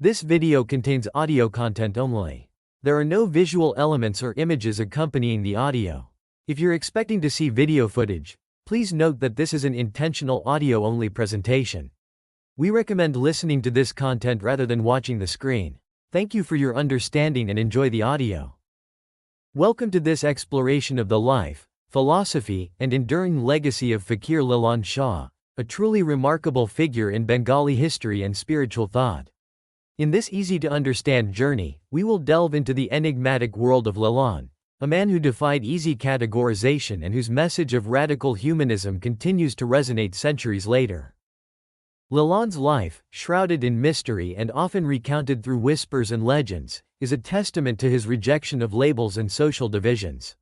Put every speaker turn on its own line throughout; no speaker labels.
This video contains audio content only. There are no visual elements or images accompanying the audio. If you're expecting to see video footage, please note that this is an intentional audio-only presentation. We recommend listening to this content rather than watching the screen. Thank you for your understanding and enjoy the audio. Welcome to this exploration of the life, philosophy, and enduring legacy of Fakir Lalon Shah, a truly remarkable figure in Bengali history and spiritual thought. In this easy-to-understand journey, we will delve into the enigmatic world of Lalon, a man who defied easy categorization and whose message of radical humanism continues to resonate centuries later. Lalon's life, shrouded in mystery and often recounted through whispers and legends, is a testament to his rejection of labels and social divisions.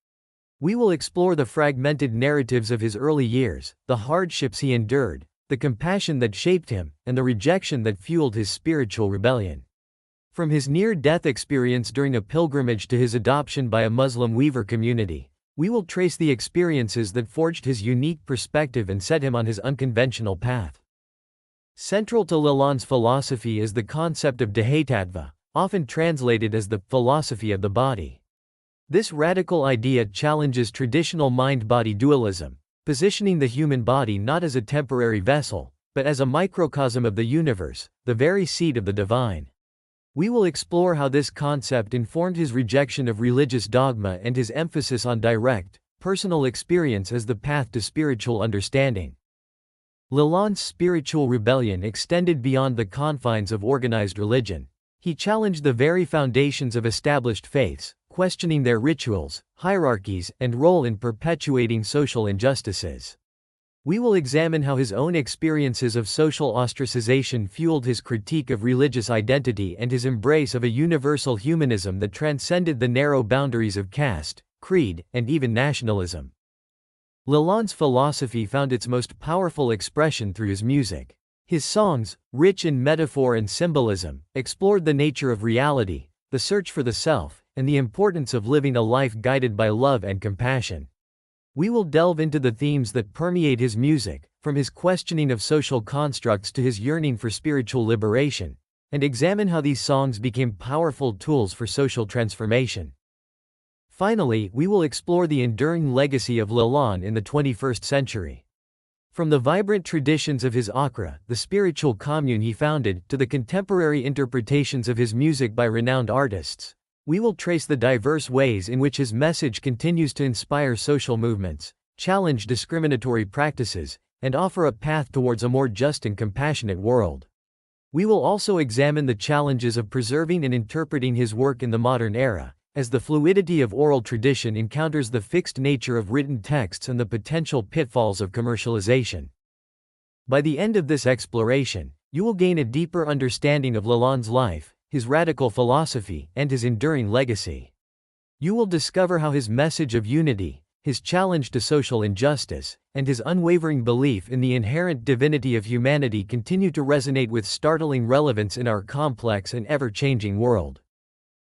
We will explore the fragmented narratives of his early years, the hardships he endured, the compassion that shaped him, and the rejection that fueled his spiritual rebellion. From his near-death experience during a pilgrimage to his adoption by a Muslim weaver community, we will trace the experiences that forged his unique perspective and set him on his unconventional path. Central to Lalon's philosophy is the concept of Dehatattva, often translated as the philosophy of the body. This radical idea challenges traditional mind-body dualism, positioning the human body not as a temporary vessel, but as a microcosm of the universe, the very seat of the divine. We will explore how this concept informed his rejection of religious dogma and his emphasis on direct, personal experience as the path to spiritual understanding. Lalon's spiritual rebellion extended beyond the confines of organized religion. He challenged the very foundations of established faiths, questioning their rituals, hierarchies, and role in perpetuating social injustices. We will examine how his own experiences of social ostracization fueled his critique of religious identity and his embrace of a universal humanism that transcended the narrow boundaries of caste, creed, and even nationalism. Lalon's philosophy found its most powerful expression through his music. His songs, rich in metaphor and symbolism, explored the nature of reality, the search for the self, and the importance of living a life guided by love and compassion. We will delve into the themes that permeate his music, from his questioning of social constructs to his yearning for spiritual liberation, and examine how these songs became powerful tools for social transformation. Finally, we will explore the enduring legacy of Lalon in the 21st century. From the vibrant traditions of his Akhra, the spiritual commune he founded, to the contemporary interpretations of his music by renowned artists, we will trace the diverse ways in which his message continues to inspire social movements, challenge discriminatory practices, and offer a path towards a more just and compassionate world. We will also examine the challenges of preserving and interpreting his work in the modern era, as the fluidity of oral tradition encounters the fixed nature of written texts and the potential pitfalls of commercialization. By the end of this exploration, you will gain a deeper understanding of Lalon's life, his radical philosophy, and his enduring legacy. You will discover how his message of unity, his challenge to social injustice, and his unwavering belief in the inherent divinity of humanity continue to resonate with startling relevance in our complex and ever-changing world.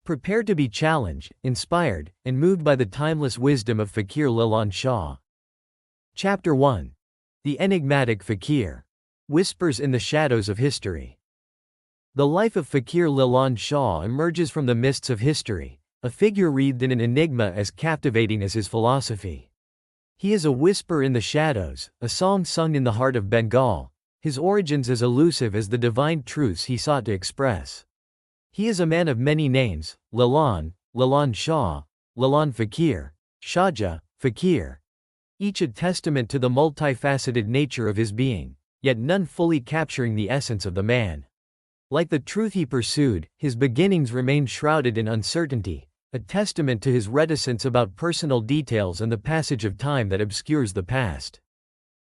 Prepare to be challenged, inspired, and moved by the timeless wisdom of Fakir Lalon Shah. Chapter 1. The Enigmatic Fakir. Whispers in the Shadows of History. The life of Fakir Lalon Shah emerges from the mists of history, a figure wreathed in an enigma as captivating as his philosophy. He is a whisper in the shadows, a song sung in the heart of Bengal, his origins as elusive as the divine truths he sought to express. He is a man of many names: Lalon, Lalon Shah, Lalon Fakir, Shahja, Fakir, each a testament to the multifaceted nature of his being, yet none fully capturing the essence of the man. Like the truth he pursued, his beginnings remained shrouded in uncertainty, a testament to his reticence about personal details and the passage of time that obscures the past.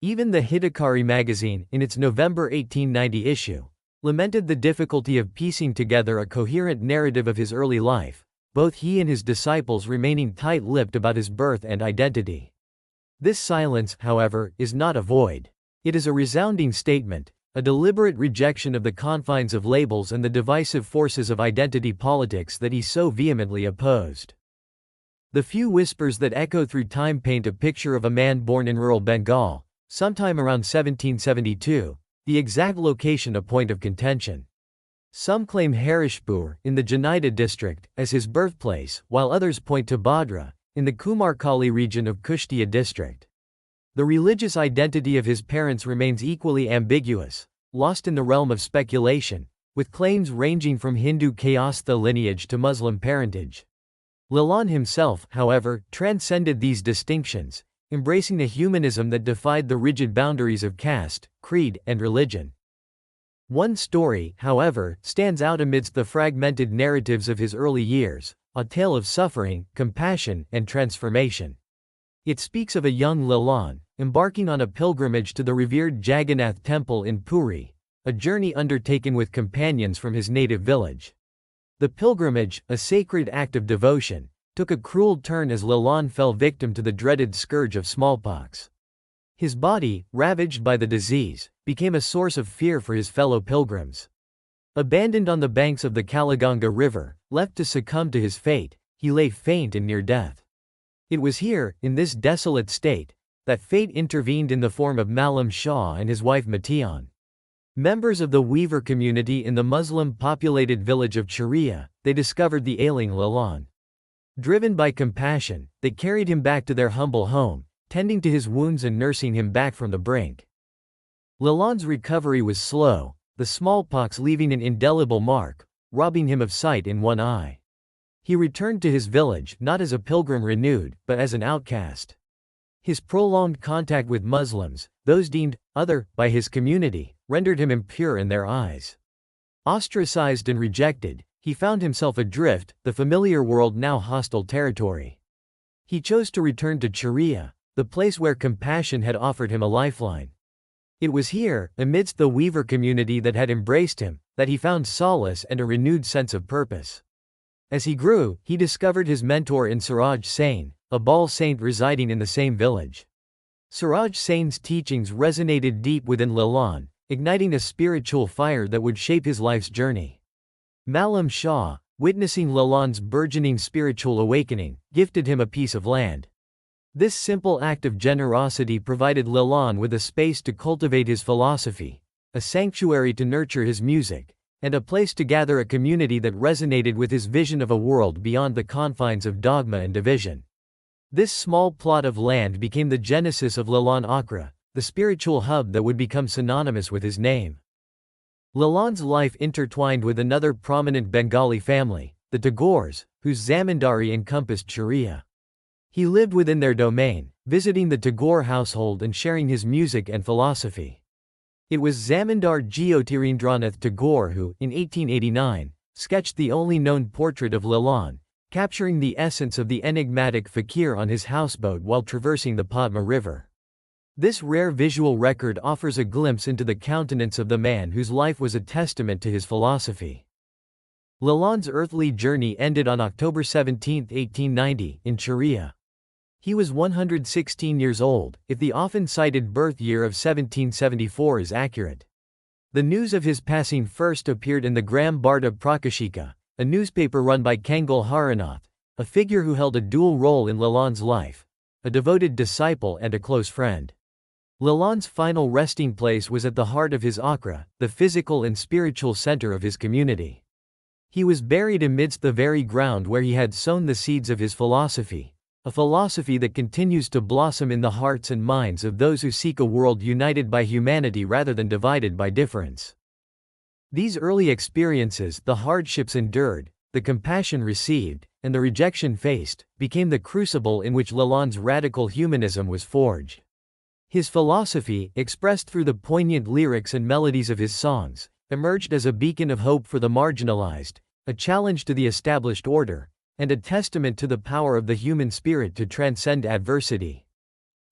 Even the Hidakari magazine, in its November 1890 issue, lamented the difficulty of piecing together a coherent narrative of his early life, both he and his disciples remaining tight-lipped about his birth and identity. This silence, however, is not a void. It is a resounding statement, a deliberate rejection of the confines of labels and the divisive forces of identity politics that he so vehemently opposed. The few whispers that echo through time paint a picture of a man born in rural Bengal, sometime around 1772, the exact location a point of contention. Some claim Harishpur, in the Jhaneda district, as his birthplace, while others point to Bhadra, in the Kumarkali region of Kushtia district. The religious identity of his parents remains equally ambiguous, lost in the realm of speculation, with claims ranging from Hindu Kayastha lineage to Muslim parentage. Lalon himself, however, transcended these distinctions, embracing a humanism that defied the rigid boundaries of caste, creed, and religion. One story, however, stands out amidst the fragmented narratives of his early years, a tale of suffering, compassion, and transformation. It speaks of a young Lalon, embarking on a pilgrimage to the revered Jagannath temple in Puri, a journey undertaken with companions from his native village. The pilgrimage, a sacred act of devotion, took a cruel turn as Lalon fell victim to the dreaded scourge of smallpox. His body, ravaged by the disease, became a source of fear for his fellow pilgrims. Abandoned on the banks of the Kalaganga River, left to succumb to his fate, he lay faint and near death. It was here, in this desolate state, that fate intervened in the form of Lalon Shah and his wife Matian. Members of the weaver community in the Muslim-populated village of Charia, they discovered the ailing Lalon. Driven by compassion, they carried him back to their humble home, tending to his wounds and nursing him back from the brink. Lalon's recovery was slow, the smallpox leaving an indelible mark, robbing him of sight in one eye. He returned to his village not as a pilgrim renewed, but as an outcast. His prolonged contact with Muslims, those deemed other by his community, rendered him impure in their eyes. Ostracized and rejected, he found himself adrift, the familiar world now hostile territory. He chose to return to Charia, the place where compassion had offered him a lifeline. It was here, amidst the weaver community that had embraced him, that he found solace and a renewed sense of purpose. As he grew, he discovered his mentor in Suraj Sain, a Bal saint residing in the same village. Suraj Sain's teachings resonated deep within Lalon, igniting a spiritual fire that would shape his life's journey. Lalon Shah, witnessing Lalon's burgeoning spiritual awakening, gifted him a piece of land. This simple act of generosity provided Lalon with a space to cultivate his philosophy, a sanctuary to nurture his music, and a place to gather a community that resonated with his vision of a world beyond the confines of dogma and division. This small plot of land became the genesis of Lalon Akhra, the spiritual hub that would become synonymous with his name. Lalon's life intertwined with another prominent Bengali family, the Tagores, whose zamindari encompassed Charia. He lived within their domain, visiting the Tagore household and sharing his music and philosophy. It was Zamindar Jyotirindranath Tagore who, in 1889, sketched the only known portrait of Lalon, capturing the essence of the enigmatic fakir on his houseboat while traversing the Padma River. This rare visual record offers a glimpse into the countenance of the man whose life was a testament to his philosophy. Lalon's earthly journey ended on October 17, 1890, in Charia. He was 116 years old, if the often cited birth year of 1774 is accurate. The news of his passing first appeared in the Gram Barta Prakashika, a newspaper run by Kangal Haranath, a figure who held a dual role in Lalon's life, a devoted disciple and a close friend. Lalon's final resting place was at the heart of his Akhra, the physical and spiritual center of his community. He was buried amidst the very ground where he had sown the seeds of his philosophy, a philosophy that continues to blossom in the hearts and minds of those who seek a world united by humanity rather than divided by difference. These early experiences, the hardships endured, the compassion received, and the rejection faced, became the crucible in which Lalon's radical humanism was forged. His philosophy, expressed through the poignant lyrics and melodies of his songs, emerged as a beacon of hope for the marginalized, a challenge to the established order, and a testament to the power of the human spirit to transcend adversity.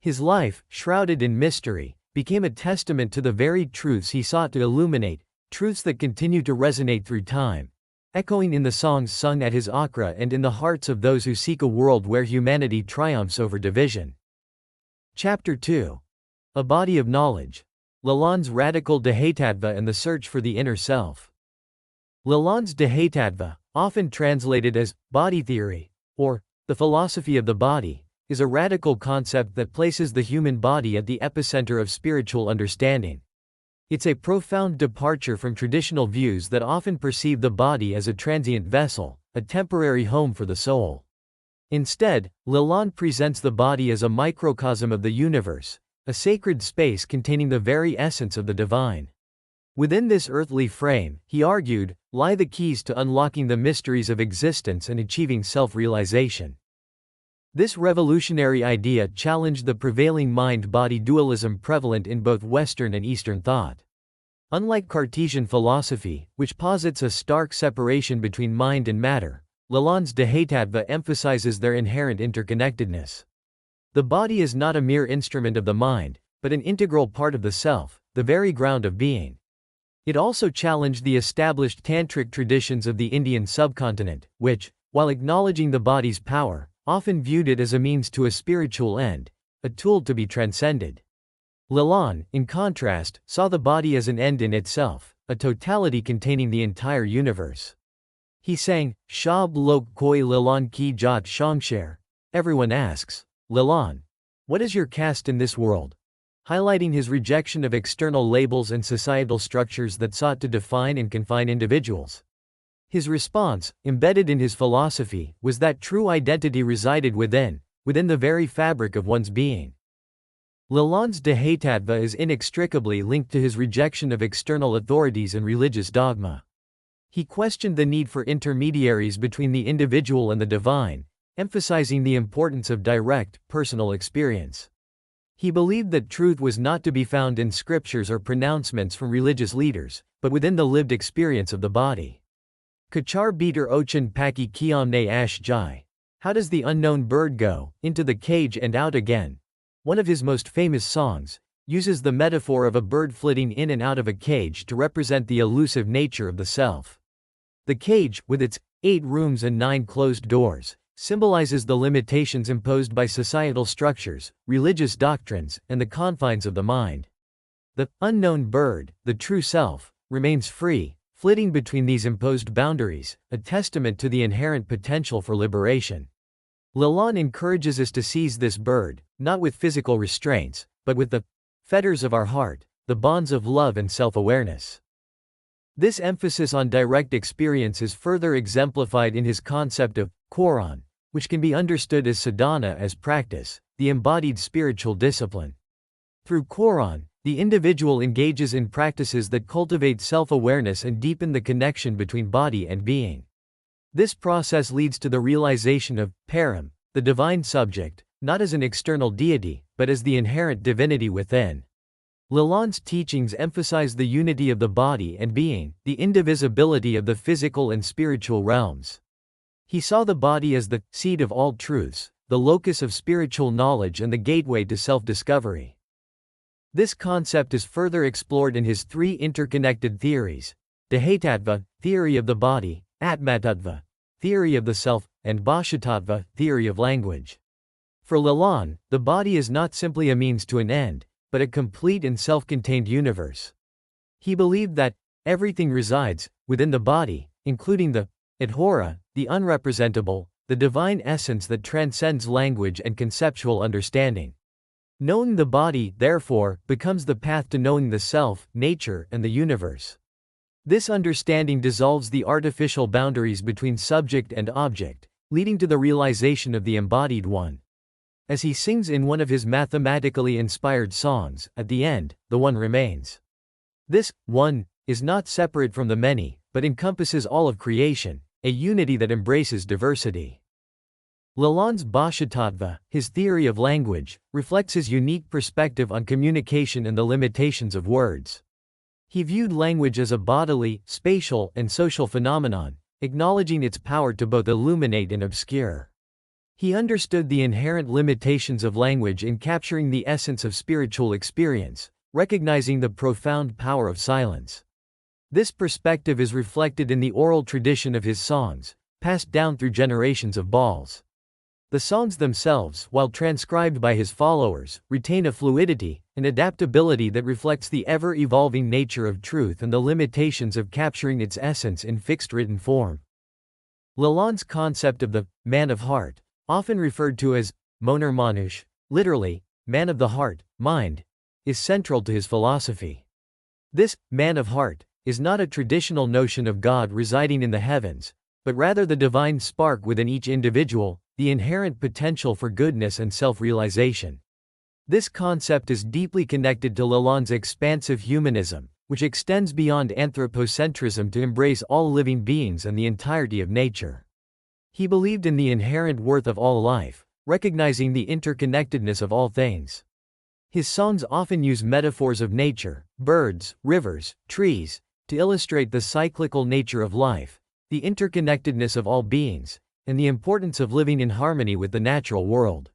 His life, shrouded in mystery, became a testament to the very truths he sought to illuminate, truths that continue to resonate through time, echoing in the songs sung at his Akhra and in the hearts of those who seek a world where humanity triumphs over division. Chapter 2. A Body of Knowledge. Lalon's Radical Dehatattva and the Search for the Inner Self. Lalon's Dehatattva, often translated as body theory, or the philosophy of the body, is a radical concept that places the human body at the epicenter of spiritual understanding. It's a profound departure from traditional views that often perceive the body as a transient vessel, a temporary home for the soul. Instead, Lalonde presents the body as a microcosm of the universe, a sacred space containing the very essence of the divine. Within this earthly frame, he argued, lie the keys to unlocking the mysteries of existence and achieving self-realization. This revolutionary idea challenged the prevailing mind-body dualism prevalent in both Western and Eastern thought. Unlike Cartesian philosophy, which posits a stark separation between mind and matter, Lalonde's Dehatattva emphasizes their inherent interconnectedness. The body is not a mere instrument of the mind, but an integral part of the self, the very ground of being. It also challenged the established tantric traditions of the Indian subcontinent, which, while acknowledging the body's power, often viewed it as a means to a spiritual end, a tool to be transcended. Lalonde, in contrast, saw the body as an end in itself, a totality containing the entire universe. He sang, Shab lok koi Lalonde ki jat shangshare. Everyone asks, Lalonde, what is your caste in this world? Highlighting his rejection of external labels and societal structures that sought to define and confine individuals. His response, embedded in his philosophy, was that true identity resided within the very fabric of one's being. Lalonde's Dehatattva is inextricably linked to his rejection of external authorities and religious dogma. He questioned the need for intermediaries between the individual and the divine, emphasizing the importance of direct, personal experience. He believed that truth was not to be found in scriptures or pronouncements from religious leaders, but within the lived experience of the body. Kachar beater ochan paki kiamne ash jai. How does the unknown bird go, into the cage and out again? One of his most famous songs uses the metaphor of a bird flitting in and out of a cage to represent the elusive nature of the self. The cage, with its 8 rooms and 9 closed doors, symbolizes the limitations imposed by societal structures, religious doctrines, and the confines of the mind. The unknown bird, the true self, remains free, flitting between these imposed boundaries, a testament to the inherent potential for liberation. Lalonde encourages us to seize this bird, not with physical restraints, but with the fetters of our heart, the bonds of love and self-awareness. This emphasis on direct experience is further exemplified in his concept of Quran, which can be understood as sadhana as practice, the embodied spiritual discipline. Through Quran, the individual engages in practices that cultivate self-awareness and deepen the connection between body and being. This process leads to the realization of Param, the divine subject, not as an external deity, but as the inherent divinity within. Lalonde's teachings emphasize the unity of the body and being, the indivisibility of the physical and spiritual realms. He saw the body as the seat of all truths, the locus of spiritual knowledge and the gateway to self-discovery. This concept is further explored in his 3 interconnected theories: Dehatattva, theory of the body; Atmatattva, theory of the self; and Bhashatattva, theory of language. For Lalonde, the body is not simply a means to an end, but a complete and self-contained universe. He believed that everything resides within the body, including the Akhra, the unrepresentable, the divine essence that transcends language and conceptual understanding. Knowing the body, therefore, becomes the path to knowing the self, nature, and the universe. This understanding dissolves the artificial boundaries between subject and object, leading to the realization of the embodied one. As he sings in one of his mathematically inspired songs, at the end, the one remains. This one is not separate from the many, but encompasses all of creation, a unity that embraces diversity. Lalonde's Bhashatattva, his theory of language, reflects his unique perspective on communication and the limitations of words. He viewed language as a bodily, spatial, and social phenomenon, acknowledging its power to both illuminate and obscure. He understood the inherent limitations of language in capturing the essence of spiritual experience, recognizing the profound power of silence. This perspective is reflected in the oral tradition of his songs, passed down through generations of Bals. The songs themselves, while transcribed by his followers, retain a fluidity, an adaptability that reflects the ever-evolving nature of truth and the limitations of capturing its essence in fixed written form. Lalonde's concept of the man of heart, often referred to as Moner Manush, literally, man of the heart, mind, is central to his philosophy. This man of heart is not a traditional notion of God residing in the heavens, but rather the divine spark within each individual, the inherent potential for goodness and self-realization. This concept is deeply connected to Lalonde's expansive humanism, which extends beyond anthropocentrism to embrace all living beings and the entirety of nature. He believed in the inherent worth of all life, recognizing the interconnectedness of all things. His songs often use metaphors of nature, birds, rivers, trees, to illustrate the cyclical nature of life, the interconnectedness of all beings, and the importance of living in harmony with the natural world.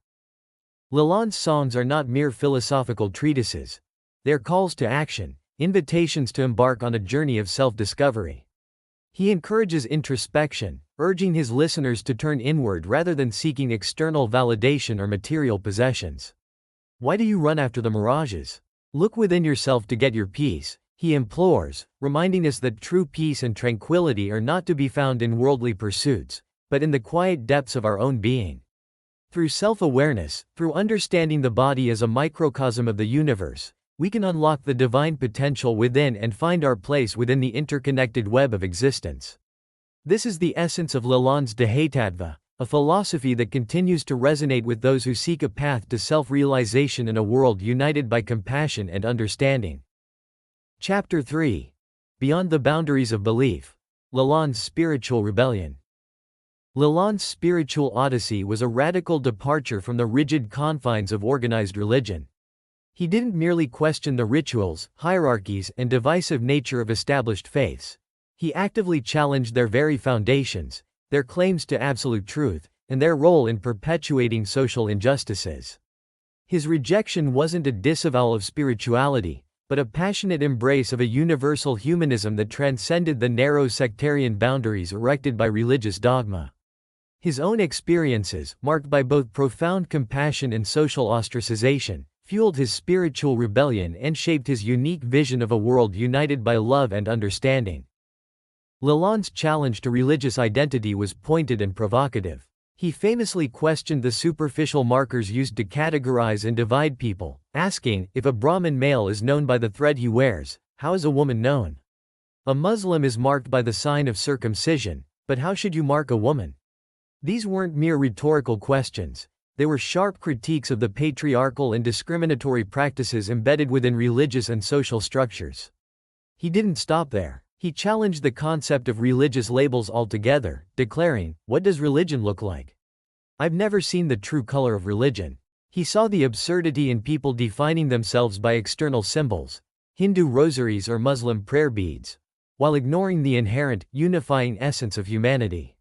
Lalonde's songs are not mere philosophical treatises. They are calls to action, invitations to embark on a journey of self-discovery. He encourages introspection, urging his listeners to turn inward rather than seeking external validation or material possessions. Why do you run after the mirages? Look within yourself to get your peace, he implores, reminding us that true peace and tranquility are not to be found in worldly pursuits, but in the quiet depths of our own being. Through self-awareness, through understanding the body as a microcosm of the universe, we can unlock the divine potential within and find our place within the interconnected web of existence. This is the essence of Lalonde's Dehatattva, a philosophy that continues to resonate with those who seek a path to self-realization in a world united by compassion and understanding. Chapter 3. Beyond the Boundaries of Belief. Lalonde's Spiritual Rebellion. Lalonde's spiritual odyssey was a radical departure from the rigid confines of organized religion. He didn't merely question the rituals, hierarchies, and divisive nature of established faiths. He actively challenged their very foundations, their claims to absolute truth, and their role in perpetuating social injustices. His rejection wasn't a disavowal of spirituality, but a passionate embrace of a universal humanism that transcended the narrow sectarian boundaries erected by religious dogma. His own experiences, marked by both profound compassion and social ostracization, fueled his spiritual rebellion and shaped his unique vision of a world united by love and understanding. Lalonde's challenge to religious identity was pointed and provocative. He famously questioned the superficial markers used to categorize and divide people, asking, if a Brahmin male is known by the thread he wears, how is a woman known? A Muslim is marked by the sign of circumcision, but how should you mark a woman? These weren't mere rhetorical questions. They were sharp critiques of the patriarchal and discriminatory practices embedded within religious and social structures. He didn't stop there. He challenged the concept of religious labels altogether, declaring, "What does religion look like? I've never seen the true color of religion." He saw the absurdity in people defining themselves by external symbols, Hindu rosaries or Muslim prayer beads, while ignoring the inherent, unifying essence of humanity.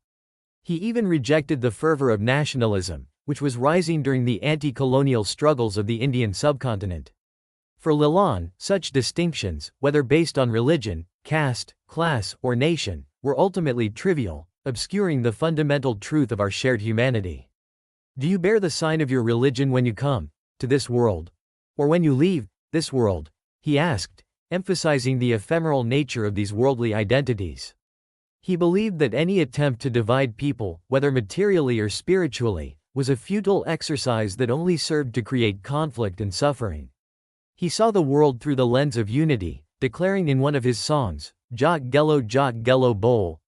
He even rejected the fervor of nationalism, which was rising during the anti-colonial struggles of the Indian subcontinent. For Lalonde, such distinctions, whether based on religion, caste, class, or nation, were ultimately trivial, obscuring the fundamental truth of our shared humanity. Do you bear the sign of your religion when you come to this world? Or when you leave this world? He asked, emphasizing the ephemeral nature of these worldly identities. He believed that any attempt to divide people, whether materially or spiritually, was a futile exercise that only served to create conflict and suffering. He saw the world through the lens of unity, declaring in one of his songs, Jat Gelo Bol,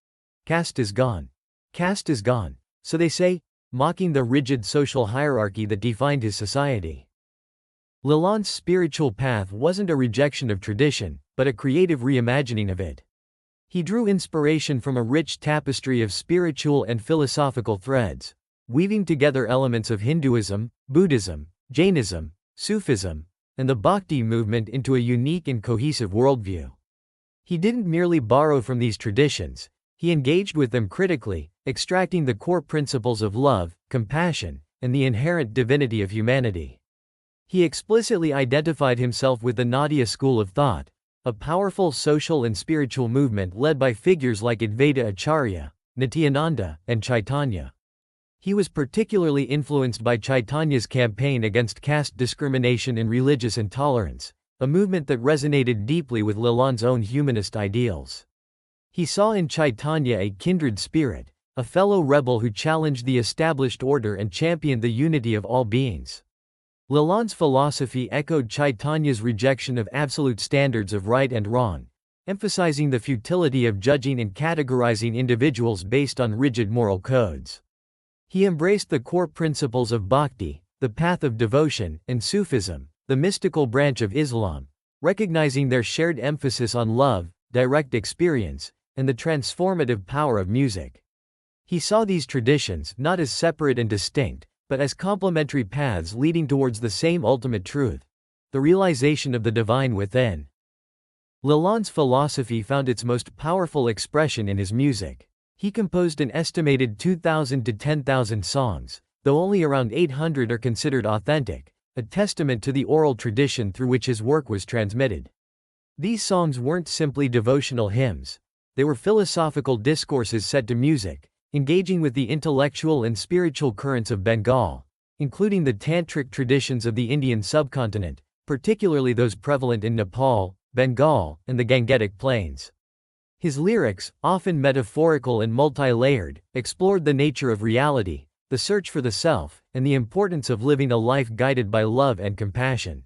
caste is gone. Caste is gone, so they say, mocking the rigid social hierarchy that defined his society. Lalonde's spiritual path wasn't a rejection of tradition, but a creative reimagining of it. He drew inspiration from a rich tapestry of spiritual and philosophical threads, weaving together elements of Hinduism, Buddhism, Jainism, Sufism, and the Bhakti movement into a unique and cohesive worldview. He didn't merely borrow from these traditions, he engaged with them critically, extracting the core principles of love, compassion, and the inherent divinity of humanity. He explicitly identified himself with the Nautya school of thought, a powerful social and spiritual movement led by figures like Advaita Acharya, Nityananda, and Chaitanya. He was particularly influenced by Chaitanya's campaign against caste discrimination and religious intolerance, a movement that resonated deeply with Lalonde's own humanist ideals. He saw in Chaitanya a kindred spirit, a fellow rebel who challenged the established order and championed the unity of all beings. Lalon's philosophy echoed Chaitanya's rejection of absolute standards of right and wrong, emphasizing the futility of judging and categorizing individuals based on rigid moral codes. He embraced the core principles of bhakti, the path of devotion, and Sufism, the mystical branch of Islam, recognizing their shared emphasis on love, direct experience, and the transformative power of music. He saw these traditions not as separate and distinct, but as complementary paths leading towards the same ultimate truth, the realization of the divine within. Lalon's philosophy found its most powerful expression in his music. He composed an estimated 2,000 to 10,000 songs, though only around 800 are considered authentic, a testament to the oral tradition through which his work was transmitted. These songs weren't simply devotional hymns, they were philosophical discourses set to music, engaging with the intellectual and spiritual currents of Bengal, including the tantric traditions of the Indian subcontinent, particularly those prevalent in Nepal, Bengal, and the Gangetic Plains. His lyrics, often metaphorical and multi-layered, explored the nature of reality, the search for the self, and the importance of living a life guided by love and compassion.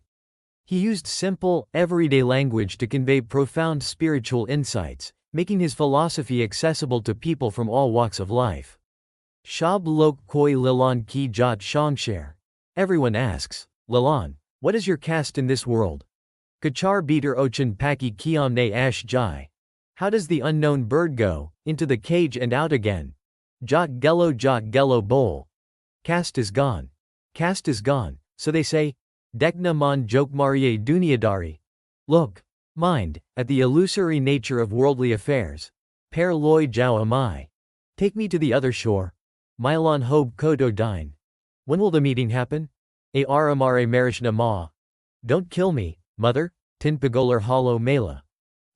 He used simple, everyday language to convey profound spiritual insights, making his philosophy accessible to people from all walks of life. Shab lok koi Lalon ki jat shangshare. Everyone asks, Lalon, what is your caste in this world? Kachar beater ochan paki kiamne ash jai. How does the unknown bird go, into the cage and out again? Jat gello bowl. Caste is gone. Caste is gone, so they say. Dekna man jokmarie duniadari. Look, mind, at the illusory nature of worldly affairs. Per loy jau amai. Take me to the other shore. Mylon hob koto dine. When will the meeting happen? A aramare marishna ma. Don't kill me, mother, tin pagolar hollow mela.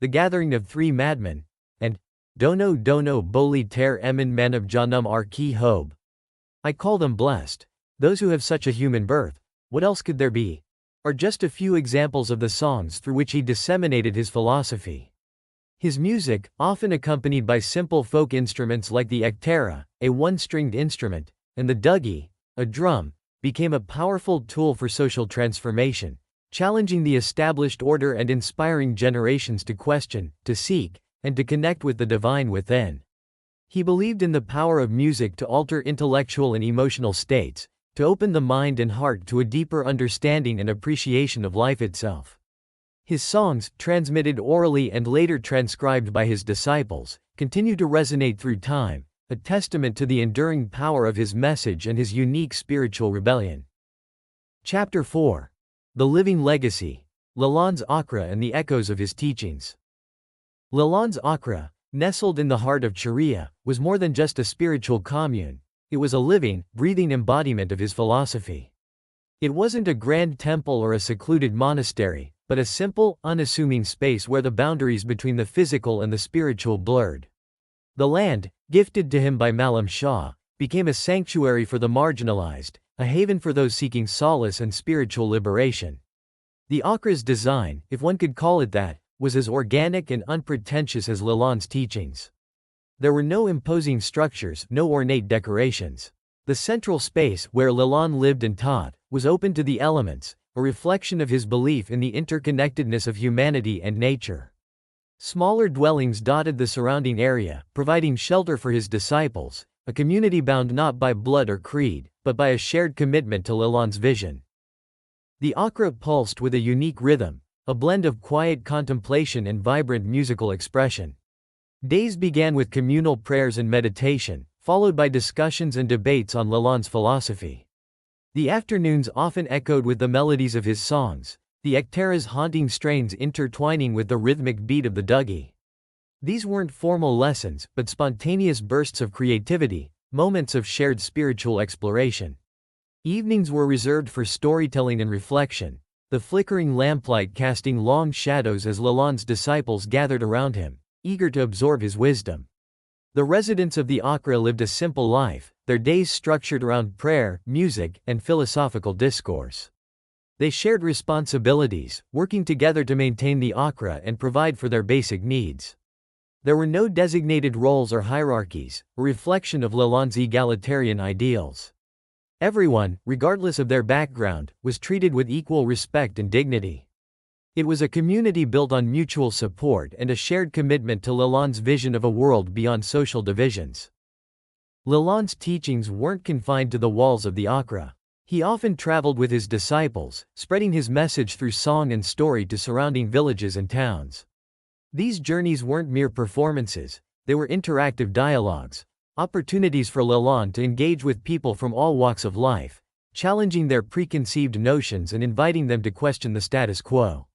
The gathering of three madmen, and dono boli ter emin men of janum ar ki hob. I call them blessed, those who have such a human birth, what else could there be? Are just a few examples of the songs through which he disseminated his philosophy. His music, often accompanied by simple folk instruments like the Akhra, a one-stringed instrument, and the dugi, a drum, became a powerful tool for social transformation, challenging the established order and inspiring generations to question, to seek, and to connect with the divine within. He believed in the power of music to alter intellectual and emotional states, to open the mind and heart to a deeper understanding and appreciation of life itself. His songs, transmitted orally and later transcribed by his disciples, continue to resonate through time, a testament to the enduring power of his message and his unique spiritual rebellion. Chapter 4. The Living Legacy, Lalon's Akhra and the Echoes of His Teachings. Lalon's Akhra, nestled in the heart of Sharia, was more than just a spiritual commune. It was a living, breathing embodiment of his philosophy. It wasn't a grand temple or a secluded monastery, but a simple, unassuming space where the boundaries between the physical and the spiritual blurred. The land, gifted to him by Malam Shah, became a sanctuary for the marginalized, a haven for those seeking solace and spiritual liberation. The Akhra's design, if one could call it that, was as organic and unpretentious as Lalon's teachings. There were no imposing structures, no ornate decorations. The central space, where Lalon lived and taught, was open to the elements, a reflection of his belief in the interconnectedness of humanity and nature. Smaller dwellings dotted the surrounding area, providing shelter for his disciples, a community bound not by blood or creed, but by a shared commitment to Lalon's vision. The Akhra pulsed with a unique rhythm, a blend of quiet contemplation and vibrant musical expression. Days began with communal prayers and meditation, followed by discussions and debates on Lalon's philosophy. The afternoons often echoed with the melodies of his songs, the Akhra's haunting strains intertwining with the rhythmic beat of the dugi. These weren't formal lessons, but spontaneous bursts of creativity, moments of shared spiritual exploration. Evenings were reserved for storytelling and reflection, the flickering lamplight casting long shadows as Lalon's disciples gathered around him, eager to absorb his wisdom. The residents of the Akhra lived a simple life, their days structured around prayer, music, and philosophical discourse. They shared responsibilities, working together to maintain the Akhra and provide for their basic needs. There were no designated roles or hierarchies, a reflection of Lalon's egalitarian ideals. Everyone, regardless of their background, was treated with equal respect and dignity. It was a community built on mutual support and a shared commitment to Lalon's vision of a world beyond social divisions. Lalon's teachings weren't confined to the walls of the Akhra. He often traveled with his disciples, spreading his message through song and story to surrounding villages and towns. These journeys weren't mere performances, they were interactive dialogues, opportunities for Lalon to engage with people from all walks of life, challenging their preconceived notions and inviting them to question the status quo.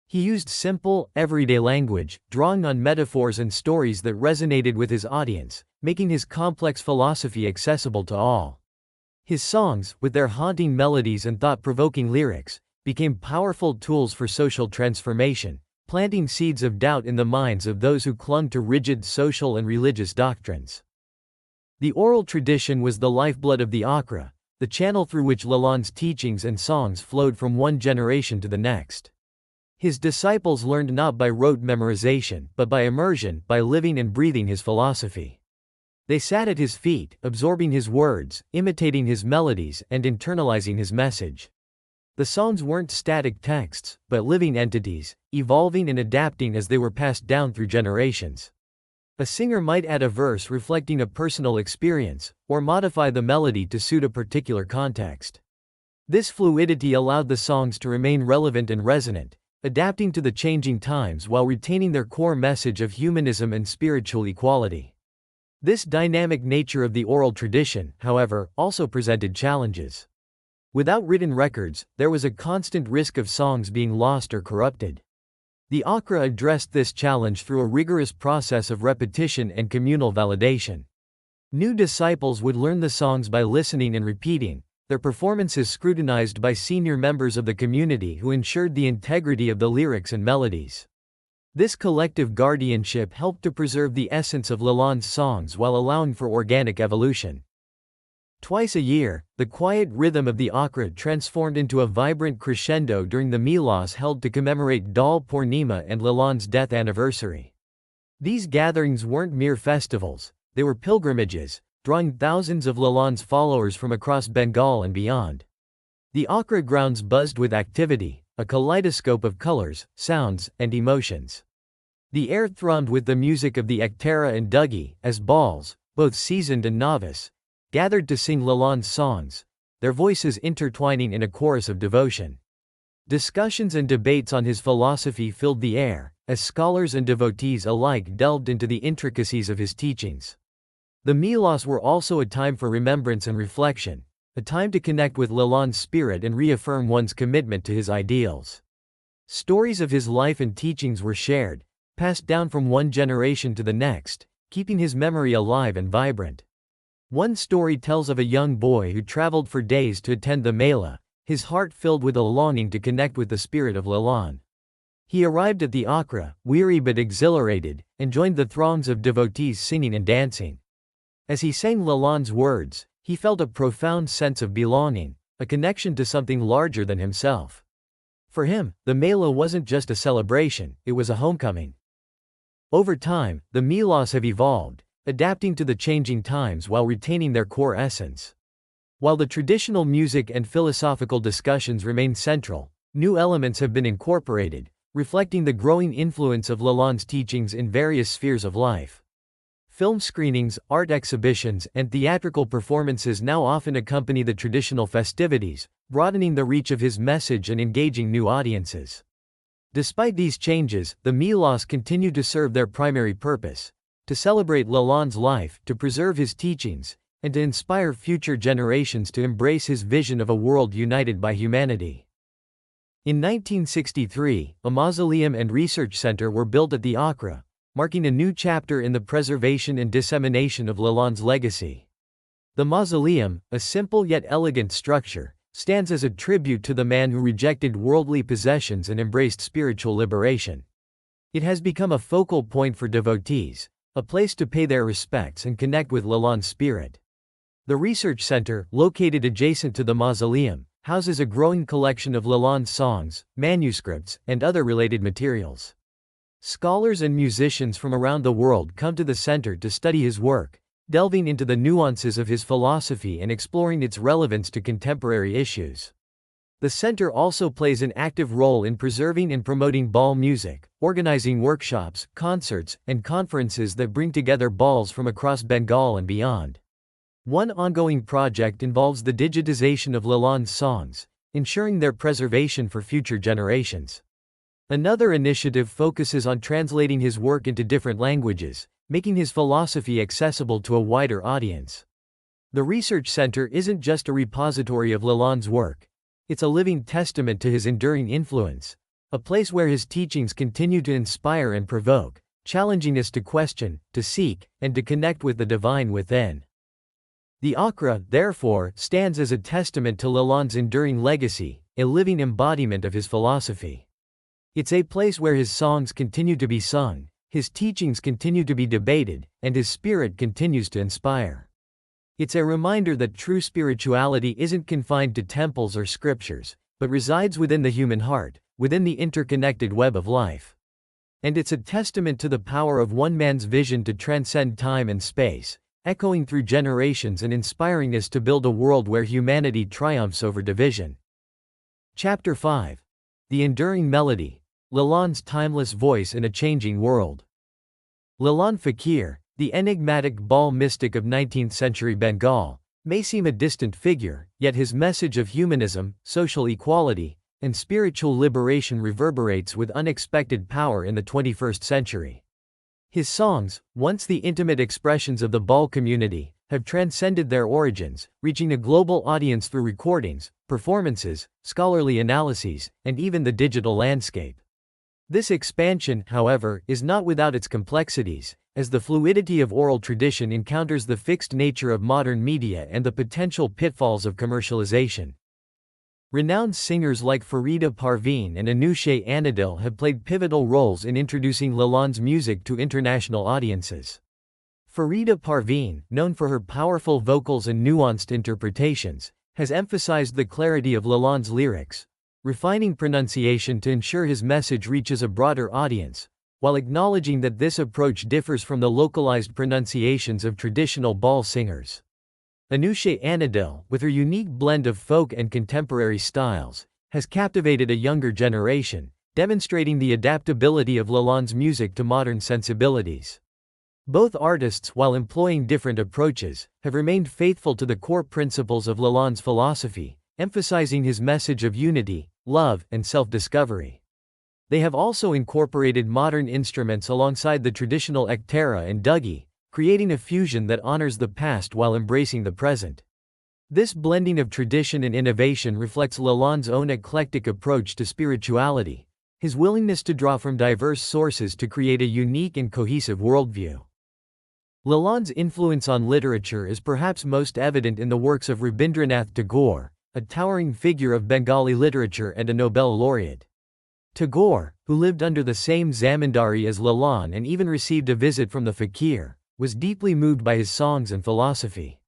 He used simple, everyday language, drawing on metaphors and stories that resonated with his audience, making his complex philosophy accessible to all. His songs, with their haunting melodies and thought-provoking lyrics, became powerful tools for social transformation, planting seeds of doubt in the minds of those who clung to rigid social and religious doctrines. The oral tradition was the lifeblood of the Akhra, the channel through which Lalon's teachings and songs flowed from one generation to the next. His disciples learned not by rote memorization, but by immersion, by living and breathing his philosophy. They sat at his feet, absorbing his words, imitating his melodies, and internalizing his message. The songs weren't static texts, but living entities, evolving and adapting as they were passed down through generations. A singer might add a verse reflecting a personal experience, or modify the melody to suit a particular context. This fluidity allowed the songs to remain relevant and resonant, adapting to the changing times while retaining their core message of humanism and spiritual equality. This dynamic nature of the oral tradition, however, also presented challenges. Without written records, there was a constant risk of songs being lost or corrupted. The Akhra addressed this challenge through a rigorous process of repetition and communal validation. New disciples would learn the songs by listening and repeating, their performances scrutinized by senior members of the community who ensured the integrity of the lyrics and melodies. This collective guardianship helped to preserve the essence of Lalon's songs while allowing for organic evolution. Twice a year, the quiet rhythm of the Akhra transformed into a vibrant crescendo during the Milas held to commemorate Dal Purnima and Lalon's death anniversary. These gatherings weren't mere festivals, they were pilgrimages, drawing thousands of Lalon's followers from across Bengal and beyond. The Akhra grounds buzzed with activity, a kaleidoscope of colors, sounds, and emotions. The air thrummed with the music of the Akhra and Duggi, as Bals, both seasoned and novice, gathered to sing Lalon's songs, their voices intertwining in a chorus of devotion. Discussions and debates on his philosophy filled the air, as scholars and devotees alike delved into the intricacies of his teachings. The Milas were also a time for remembrance and reflection, a time to connect with Lalon's spirit and reaffirm one's commitment to his ideals. Stories of his life and teachings were shared, passed down from one generation to the next, keeping his memory alive and vibrant. One story tells of a young boy who traveled for days to attend the Mela, his heart filled with a longing to connect with the spirit of Lalon. He arrived at the Akhra, weary but exhilarated, and joined the throngs of devotees singing and dancing. As he sang Lalon's words, he felt a profound sense of belonging, a connection to something larger than himself. For him, the Mela wasn't just a celebration, it was a homecoming. Over time, the Milas have evolved, adapting to the changing times while retaining their core essence. While the traditional music and philosophical discussions remain central, new elements have been incorporated, reflecting the growing influence of Lalon's teachings in various spheres of life. Film screenings, art exhibitions, and theatrical performances now often accompany the traditional festivities, broadening the reach of his message and engaging new audiences. Despite these changes, the Milas continue to serve their primary purpose: to celebrate Lalon's life, to preserve his teachings, and to inspire future generations to embrace his vision of a world united by humanity. In 1963, a mausoleum and research center were built at the Akhra, marking a new chapter in the preservation and dissemination of Lalon's legacy. The mausoleum, a simple yet elegant structure, stands as a tribute to the man who rejected worldly possessions and embraced spiritual liberation. It has become a focal point for devotees, a place to pay their respects and connect with Lalon's spirit. The research center, located adjacent to the mausoleum, houses a growing collection of Lalon's songs, manuscripts, and other related materials. Scholars and musicians from around the world come to the center to study his work, delving into the nuances of his philosophy and exploring its relevance to contemporary issues. The center also plays an active role in preserving and promoting ball music, organizing workshops, concerts, and conferences that bring together balls from across Bengal and beyond. One ongoing project involves the digitization of Lalon's songs, ensuring their preservation for future generations. Another initiative focuses on translating his work into different languages, making his philosophy accessible to a wider audience. The research center isn't just a repository of Lalon's work. It's a living testament to his enduring influence, a place where his teachings continue to inspire and provoke, challenging us to question, to seek, and to connect with the divine within. The Akhra, therefore, stands as a testament to Lalon's enduring legacy, a living embodiment of his philosophy. It's a place where his songs continue to be sung, his teachings continue to be debated, and his spirit continues to inspire. It's a reminder that true spirituality isn't confined to temples or scriptures, but resides within the human heart, within the interconnected web of life. And it's a testament to the power of one man's vision to transcend time and space, echoing through generations and inspiring us to build a world where humanity triumphs over division. Chapter 5. The Enduring Melody, Lalon's Timeless Voice in a Changing World. Lalon Fakir, the enigmatic ball mystic of 19th-century Bengal, may seem a distant figure, yet his message of humanism, social equality, and spiritual liberation reverberates with unexpected power in the 21st century. His songs, once the intimate expressions of the ball community, have transcended their origins, reaching a global audience through recordings, performances, scholarly analyses, and even the digital landscape. This expansion, however, is not without its complexities, as the fluidity of oral tradition encounters the fixed nature of modern media and the potential pitfalls of commercialization. Renowned singers like Farida Parveen and Anushe Anadil have played pivotal roles in introducing Lalon's music to international audiences. Farida Parveen, known for her powerful vocals and nuanced interpretations, has emphasized the clarity of Lalon's lyrics, refining pronunciation to ensure his message reaches a broader audience, while acknowledging that this approach differs from the localized pronunciations of traditional ball singers. Anushe Anadil, with her unique blend of folk and contemporary styles, has captivated a younger generation, demonstrating the adaptability of Lalon's music to modern sensibilities. Both artists, while employing different approaches, have remained faithful to the core principles of Lalon's philosophy, emphasizing his message of unity, love, and self-discovery. They have also incorporated modern instruments alongside the traditional Akhra and dogma, creating a fusion that honors the past while embracing the present. This blending of tradition and innovation reflects Lalon's own eclectic approach to spirituality, his willingness to draw from diverse sources to create a unique and cohesive worldview. Lalon's influence on literature is perhaps most evident in the works of Rabindranath Tagore, a towering figure of Bengali literature and a Nobel laureate. Tagore, who lived under the same zamindari as Lalon and even received a visit from the fakir, was deeply moved by his songs and philosophy.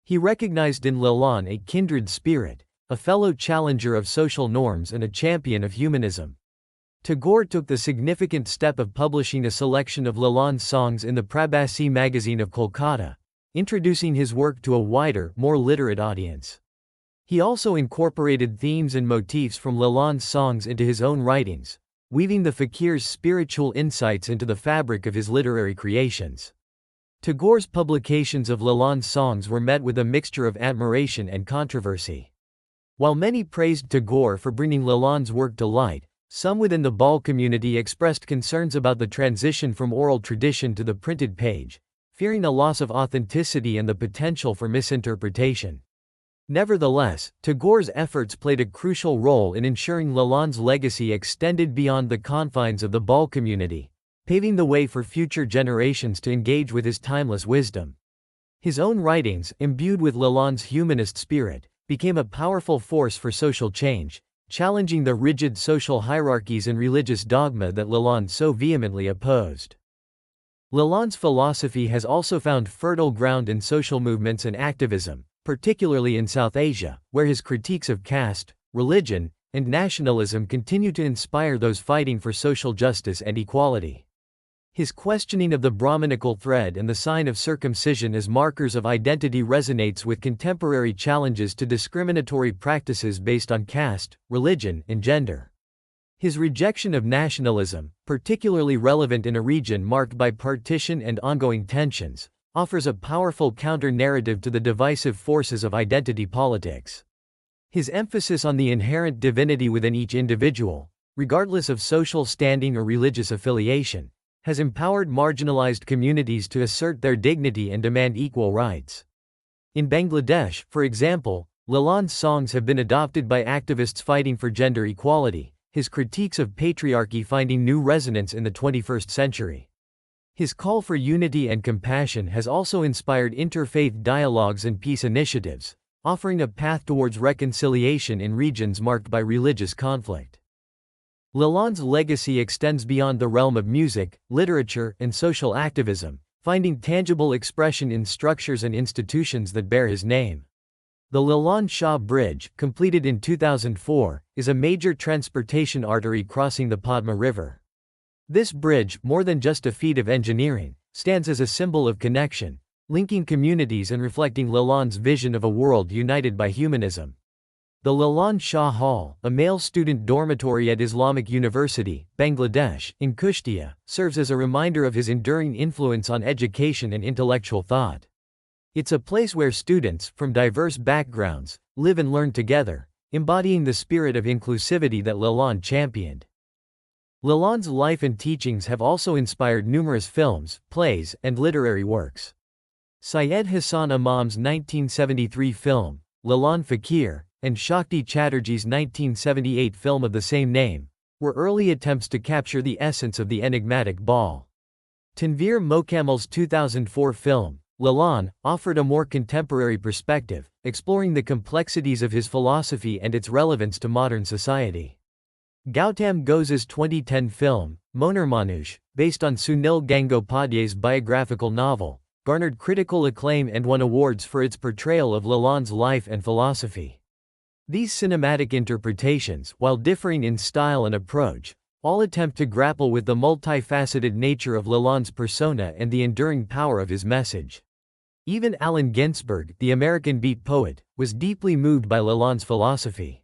He recognized in Lalon a kindred spirit, a fellow challenger of social norms and a champion of humanism. Tagore took the significant step of publishing a selection of Lalon's songs in the Prabhasi magazine of Kolkata, introducing his work to a wider, more literate audience. He also incorporated themes and motifs from Lalon's songs into his own writings, weaving the fakir's spiritual insights into the fabric of his literary creations. Tagore's publications of Lalon's songs were met with a mixture of admiration and controversy. While many praised Tagore for bringing Lalon's work to light, some within the ball community expressed concerns about the transition from oral tradition to the printed page, fearing a loss of authenticity and the potential for misinterpretation. Nevertheless, Tagore's efforts played a crucial role in ensuring Lalon's legacy extended beyond the confines of the ball community, paving the way for future generations to engage with his timeless wisdom. His own writings, imbued with Lalon's humanist spirit, became a powerful force for social change, challenging the rigid social hierarchies and religious dogma that Lalon so vehemently opposed. Lalon's philosophy has also found fertile ground in social movements and activism, particularly in South Asia, where his critiques of caste, religion, and nationalism continue to inspire those fighting for social justice and equality. His questioning of the Brahmanical thread and the sign of circumcision as markers of identity resonates with contemporary challenges to discriminatory practices based on caste, religion, and gender. His rejection of nationalism, particularly relevant in a region marked by partition and ongoing tensions, offers a powerful counter-narrative to the divisive forces of identity politics. His emphasis on the inherent divinity within each individual, regardless of social standing or religious affiliation, has empowered marginalized communities to assert their dignity and demand equal rights. In Bangladesh, for example, Lalon's songs have been adopted by activists fighting for gender equality, his critiques of patriarchy finding new resonance in the 21st century. His call for unity and compassion has also inspired interfaith dialogues and peace initiatives, offering a path towards reconciliation in regions marked by religious conflict. Lalon's legacy extends beyond the realm of music, literature, and social activism, finding tangible expression in structures and institutions that bear his name. The Lalon Shah Bridge, completed in 2004, is a major transportation artery crossing the Padma River. This bridge, more than just a feat of engineering, stands as a symbol of connection, linking communities and reflecting Lalon's vision of a world united by humanism. The Lalon Shah Hall, a male student dormitory at Islamic University, Bangladesh, in Kushtia, serves as a reminder of his enduring influence on education and intellectual thought. It's a place where students, from diverse backgrounds, live and learn together, embodying the spirit of inclusivity that Lalon championed. Lalon's life and teachings have also inspired numerous films, plays, and literary works. Syed Hassan Imam's 1973 film, Lalon Fakir, and Shakti Chatterjee's 1978 film of the same name, were early attempts to capture the essence of the enigmatic Baal. Tanveer Mokamel's 2004 film, Lalon, offered a more contemporary perspective, exploring the complexities of his philosophy and its relevance to modern society. Gautam Ghose's 2010 film, Monarmanush, based on Sunil Gangopadhyay's biographical novel, garnered critical acclaim and won awards for its portrayal of Lalon's life and philosophy. These cinematic interpretations, while differing in style and approach, all attempt to grapple with the multifaceted nature of Lalon's persona and the enduring power of his message. Even Allen Ginsberg, the American beat poet, was deeply moved by Lalon's philosophy.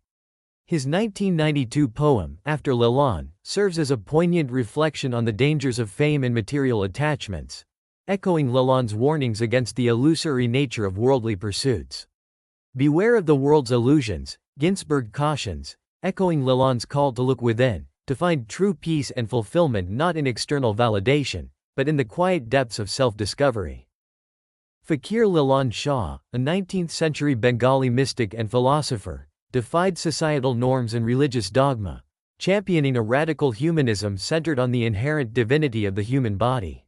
His 1992 poem, After Lalon, serves as a poignant reflection on the dangers of fame and material attachments, echoing Lalon's warnings against the illusory nature of worldly pursuits. Beware of the world's illusions, Ginsberg cautions, echoing Lalon's call to look within, to find true peace and fulfillment not in external validation, but in the quiet depths of self-discovery. Fakir Lalon Shah, a 19th-century Bengali mystic and philosopher, defied societal norms and religious dogma, championing a radical humanism centered on the inherent divinity of the human body.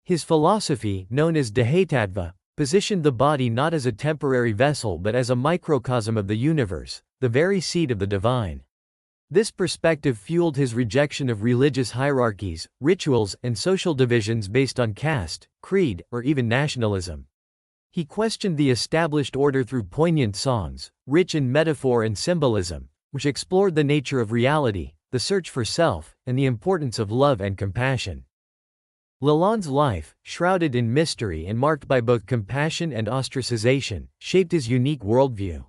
His philosophy, known as Dehatattva, positioned the body not as a temporary vessel but as a microcosm of the universe, the very seat of the divine. This perspective fueled his rejection of religious hierarchies, rituals, and social divisions based on caste, creed, or even nationalism. He questioned the established order through poignant songs, rich in metaphor and symbolism, which explored the nature of reality, the search for self, and the importance of love and compassion. Lalon's life, shrouded in mystery and marked by both compassion and ostracization, shaped his unique worldview.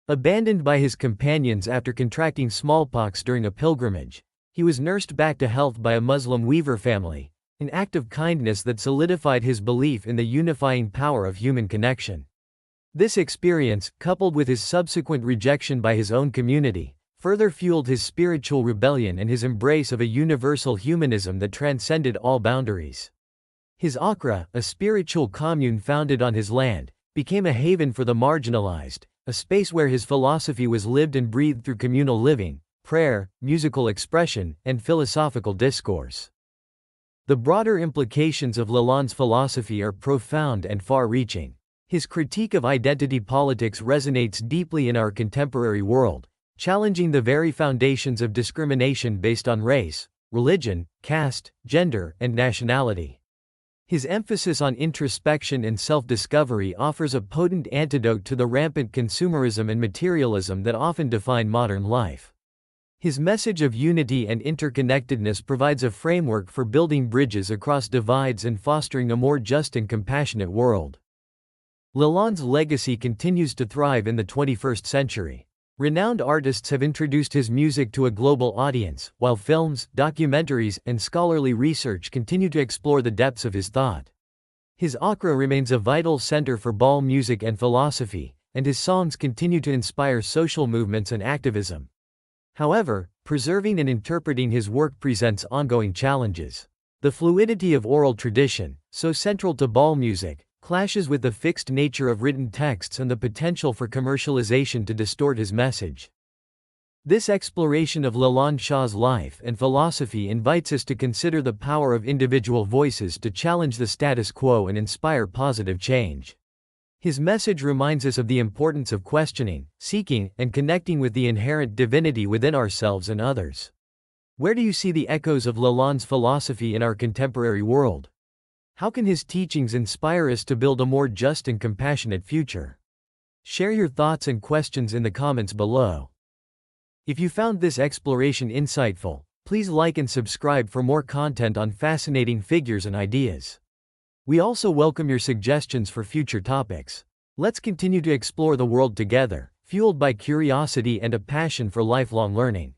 Abandoned by his companions after contracting smallpox during a pilgrimage, he was nursed back to health by a Muslim weaver family, an act of kindness that solidified his belief in the unifying power of human connection. This experience, coupled with his subsequent rejection by his own community, further fueled his spiritual rebellion and his embrace of a universal humanism that transcended all boundaries. His Akhra, a spiritual commune founded on his land, became a haven for the marginalized, a space where his philosophy was lived and breathed through communal living, prayer, musical expression, and philosophical discourse. The broader implications of Lalon's philosophy are profound and far-reaching. His critique of identity politics resonates deeply in our contemporary world, challenging the very foundations of discrimination based on race, religion, caste, gender, and nationality. His emphasis on introspection and self-discovery offers a potent antidote to the rampant consumerism and materialism that often define modern life. His message of unity and interconnectedness provides a framework for building bridges across divides and fostering a more just and compassionate world. Lalon's legacy continues to thrive in the 21st century. Renowned artists have introduced his music to a global audience, while films, documentaries, and scholarly research continue to explore the depths of his thought. His Akhra remains a vital center for ball music and philosophy, and his songs continue to inspire social movements and activism. However, preserving and interpreting his work presents ongoing challenges. The fluidity of oral tradition, so central to ball music, clashes with the fixed nature of written texts and the potential for commercialization to distort his message. This exploration of Lalon Shah's life and philosophy invites us to consider the power of individual voices to challenge the status quo and inspire positive change. His message reminds us of the importance of questioning, seeking, and connecting with the inherent divinity within ourselves and others. Where do you see the echoes of Lalon's philosophy in our contemporary world? How can his teachings inspire us to build a more just and compassionate future? Share your thoughts and questions in the comments below. If you found this exploration insightful, please like and subscribe for more content on fascinating figures and ideas. We also welcome your suggestions for future topics. Let's continue to explore the world together, fueled by curiosity and a passion for lifelong learning.